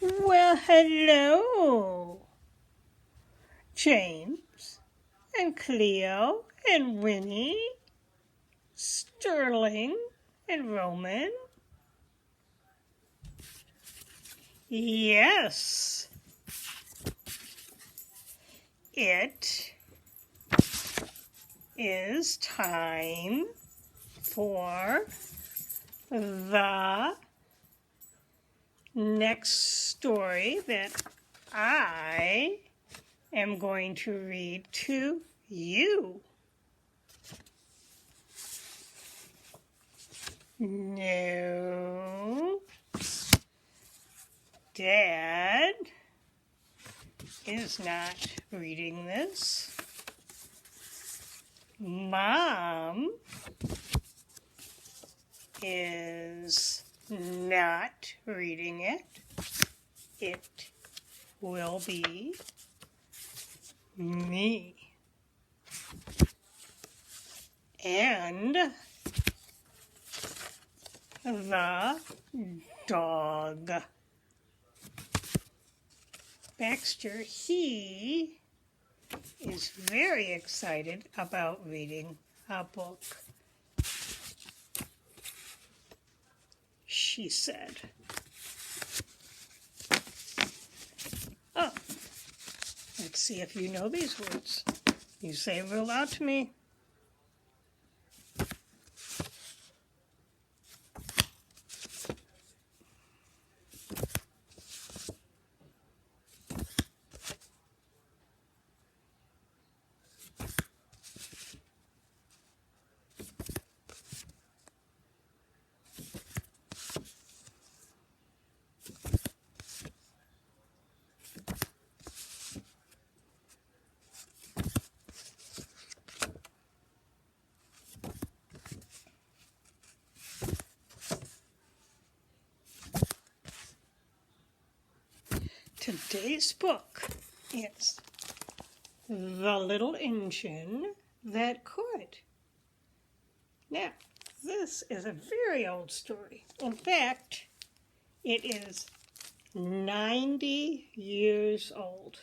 Well, hello, James and Cleo and Winnie, Sterling and Roman. Yes, it is time for the next story that I am going to read to you. No, Dad is not reading this. Mom is not reading it. It will be me. And the dog. Baxter, he is very excited about reading a book. She said. Oh, let's see if you know these words. You say them aloud to me. Today's book is The Little Engine That Could. Now, this is a very old story. In fact, it is 90 years old.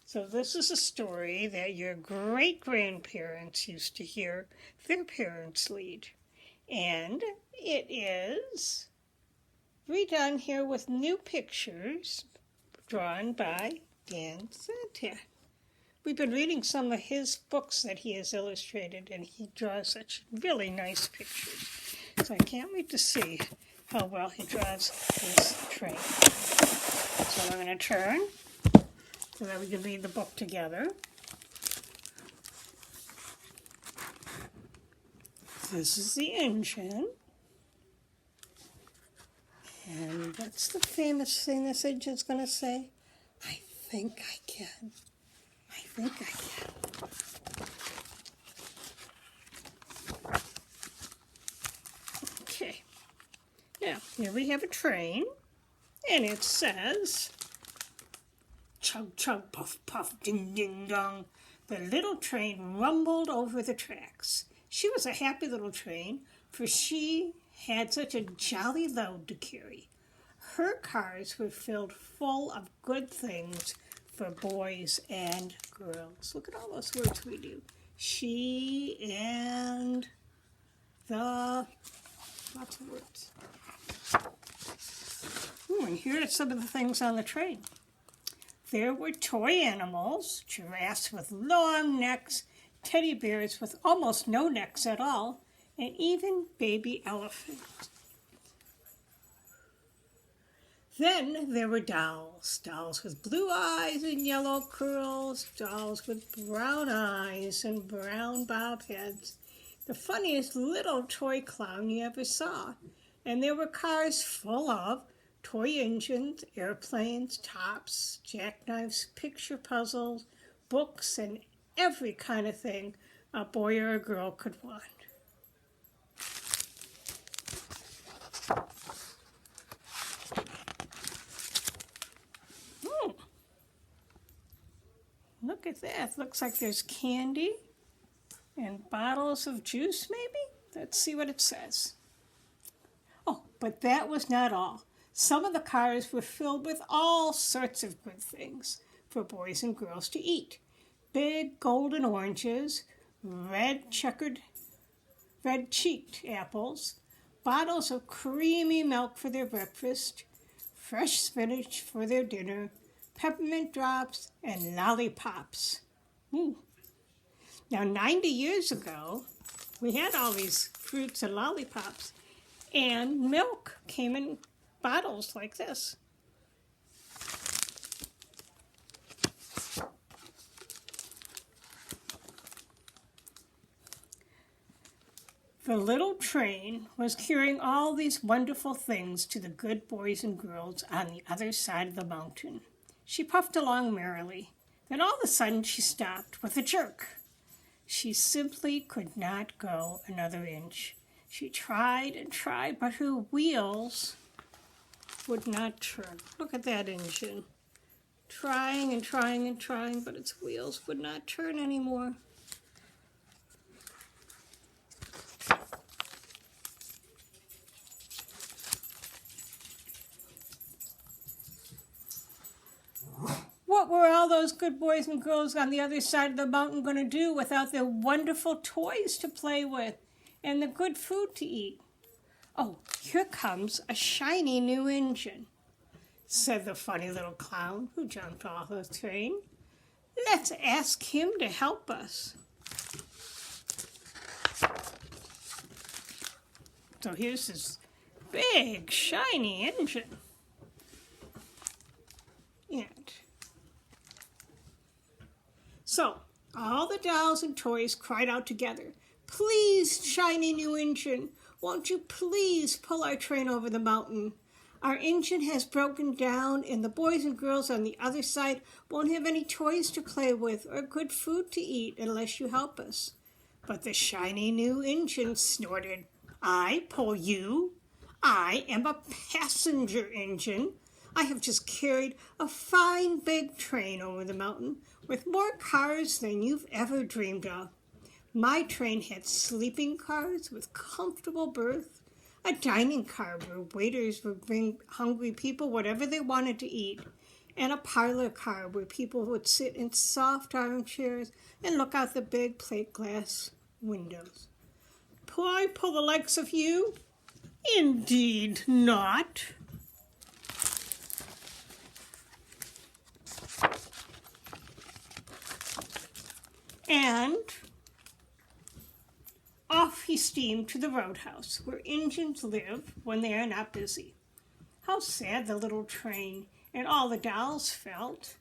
So this is a story that your great-grandparents used to hear their parents read. And it is redone here with new pictures drawn by Dan Santat. We've been reading some of his books that he has illustrated, and he draws such really nice pictures. So I can't wait to see how well he draws this train. So I'm going to turn so that we can read the book together. This is the engine. And what's the famous thing this engine's going to say? I think I can. I think I can. Okay. Now, here we have a train, and it says, chug, chug, puff, puff, ding, ding, dong. The little train rumbled over the tracks. She was a happy little train, for she had such a jolly load to carry. Her cars were filled full of good things for boys and girls. Look at all those words we do. She and the, lots of words. And here are some of the things on the train. There were toy animals, giraffes with long necks, teddy bears with almost no necks at all, and even baby elephants. Then there were dolls, dolls with blue eyes and yellow curls, dolls with brown eyes and brown bob heads, the funniest little toy clown you ever saw. And there were cars full of toy engines, airplanes, tops, jackknives, picture puzzles, books, and every kind of thing a boy or a girl could want. Look at that. Looks like there's candy and bottles of juice, maybe? Let's see what it says. Oh, but that was not all. Some of the cars were filled with all sorts of good things for boys and girls to eat. Big golden oranges, red-cheeked apples, bottles of creamy milk for their breakfast, fresh spinach for their dinner, peppermint drops, and lollipops. Ooh. Now, 90 years ago, we had all these fruits and lollipops, and milk came in bottles like this. The little train was carrying all these wonderful things to the good boys and girls on the other side of the mountain. She puffed along merrily. Then all of a sudden she stopped with a jerk. She simply could not go another inch. She tried and tried, but her wheels would not turn. Look at that engine. Trying and trying and trying, but its wheels would not turn anymore. What were all those good boys and girls on the other side of the mountain going to do without their wonderful toys to play with and the good food to eat? Oh, here comes a shiny new engine, said the funny little clown who jumped off the train. Let's ask him to help us. So here's this big, shiny engine. So all the dolls and toys cried out together, "Please, shiny new engine, won't you please pull our train over the mountain? Our engine has broken down and the boys and girls on the other side won't have any toys to play with or good food to eat unless you help us." But the shiny new engine snorted, "I pull you? I am a passenger engine. I have just carried a fine big train over the mountain with more cars than you've ever dreamed of. My train had sleeping cars with comfortable berths, a dining car where waiters would bring hungry people whatever they wanted to eat, and a parlor car where people would sit in soft armchairs and look out the big plate glass windows. I pull the likes of you? Indeed not." And off he steamed to the roadhouse, where engines live when they are not busy. How sad the little train and all the dolls felt.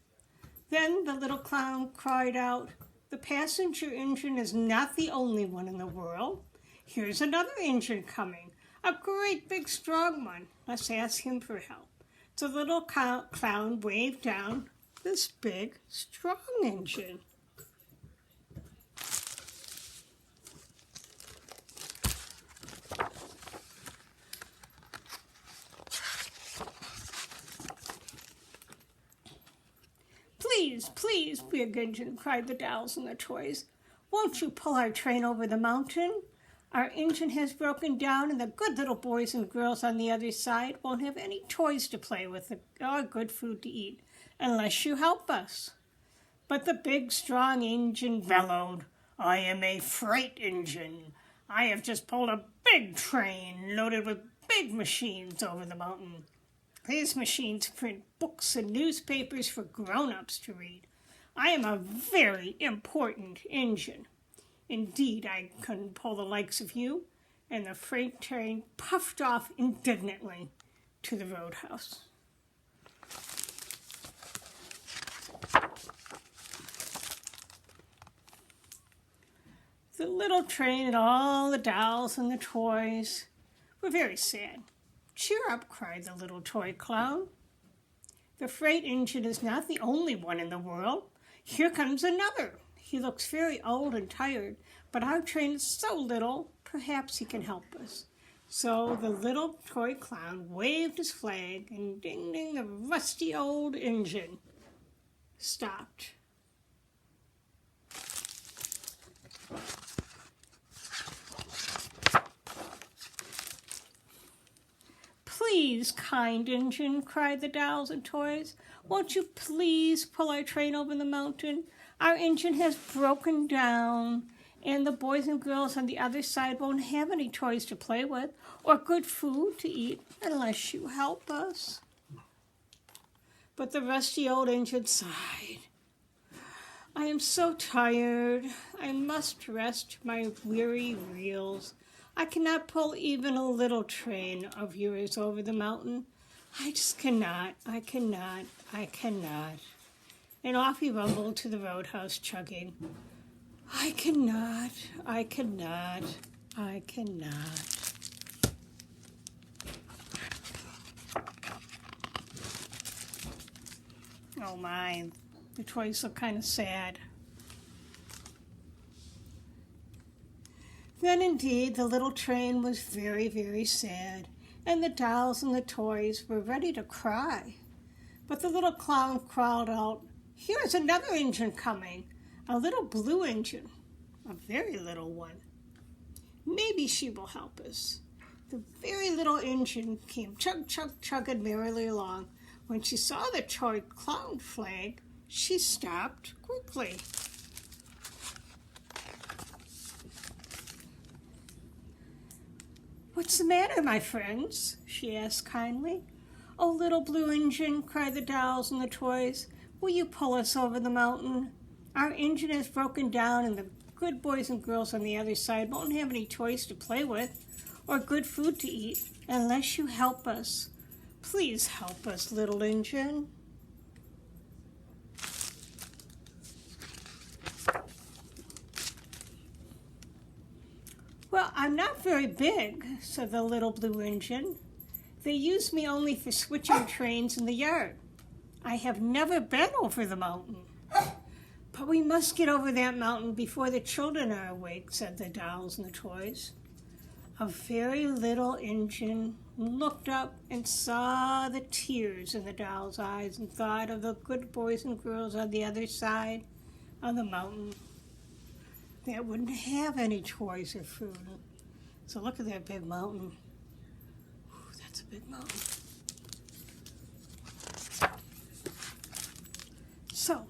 Then the little clown cried out, "The passenger engine is not the only one in the world. Here's another engine coming, a great big strong one. Let's ask him for help." So the little clown waved down this big strong engine. "Please, please, big engine," cried the dolls and the toys. "Won't you pull our train over the mountain? Our engine has broken down and the good little boys and girls on the other side won't have any toys to play with or good food to eat unless you help us." But the big strong engine bellowed, "I am a freight engine. I have just pulled a big train loaded with big machines over the mountain. These machines print books and newspapers for grown-ups to read. I am a very important engine. Indeed, I couldn't pull the likes of you." And the freight train puffed off indignantly to the roadhouse. The little train and all the dolls and the toys were very sad. "Cheer up," cried the little toy clown. "The freight engine is not the only one in the world. Here comes another. He looks very old and tired, but our train is so little, perhaps he can help us." So the little toy clown waved his flag, and ding, ding, the rusty old engine stopped. please, kind engine, cried the dolls and toys. Won't you please pull our train over the mountain? Our engine has broken down, and the boys and girls on the other side won't have any toys to play with or good food to eat unless you help us. But the rusty old engine sighed. I am so tired. I must rest my weary wheels. I cannot pull even a little train of yours over the mountain. I just cannot. I cannot. And off he rumbled to the roadhouse, chugging. I cannot. Oh my, the toys look kind of sad. Then indeed the little train was very, very sad, and the dolls and the toys were ready to cry. But the little clown crawled out, Here's another engine coming, a little blue engine, a very little one. Maybe she will help us. The very little engine came chugging merrily along. When she saw the toy clown flag, she stopped quickly. What's the matter, my friends? She asked kindly. Oh, little blue engine, cried the dolls and the toys, will you pull us over the mountain? Our engine has broken down and the good boys and girls on the other side won't have any toys to play with or good food to eat unless you help us. Please help us, little engine. Well, I'm not very big, said the little blue engine. They use me only for switching trains in the yard. I have never been over the mountain. But we must get over that mountain before the children are awake, said the dolls and the toys. A very little engine looked up and saw the tears in the doll's eyes and thought of the good boys and girls on the other side of the mountain that wouldn't have any toys or food. So look at that big mountain. Ooh, that's a big mountain. So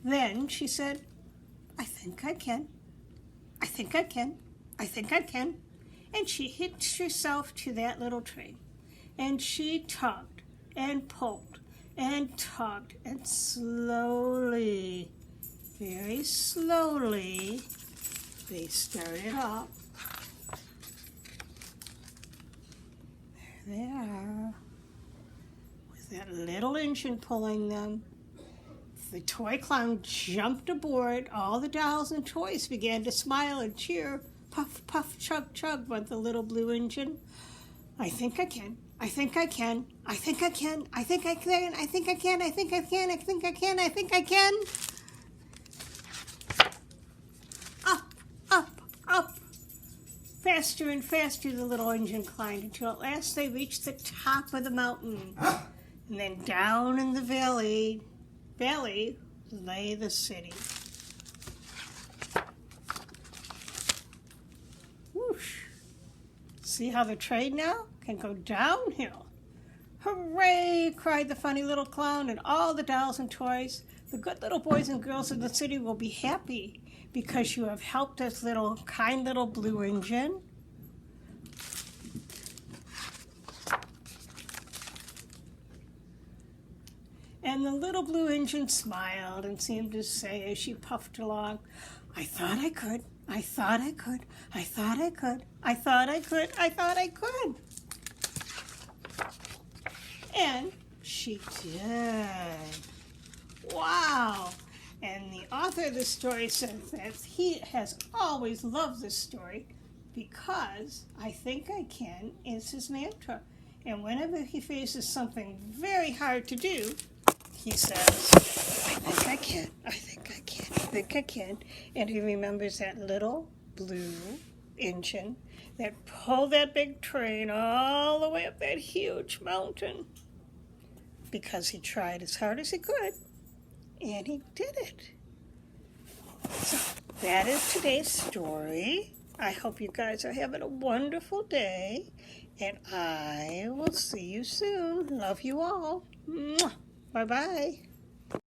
then she said, I think I can. And she hitched herself to that little train. And she tugged and pulled and tugged, and slowly, very slowly, they started up. There they are, with that little engine pulling them. The toy clown jumped aboard. All the dolls and toys began to smile and cheer. Puff, puff, chug, chug, went the little blue engine. I think I can. Up. Faster and faster the little engine climbed until at last they reached the top of the mountain. And then down in the valley lay the city. Whoosh. See how the train now can go downhill. Hooray, cried the funny little clown, and all the dolls and toys. The good little boys and girls of the city will be happy because you have helped us, kind little blue engine. And the little blue engine smiled and seemed to say as she puffed along, I thought I could. And she did. Wow. And the author of the story says that he has always loved this story because I think I can is his mantra. And whenever he faces something very hard to do, he says, I think I can. And he remembers that little blue engine that pulled that big train all the way up that huge mountain because he tried as hard as he could, and he did it. So that is today's story. I hope you guys are having a wonderful day, And I will see you soon. Love you all. Bye-bye.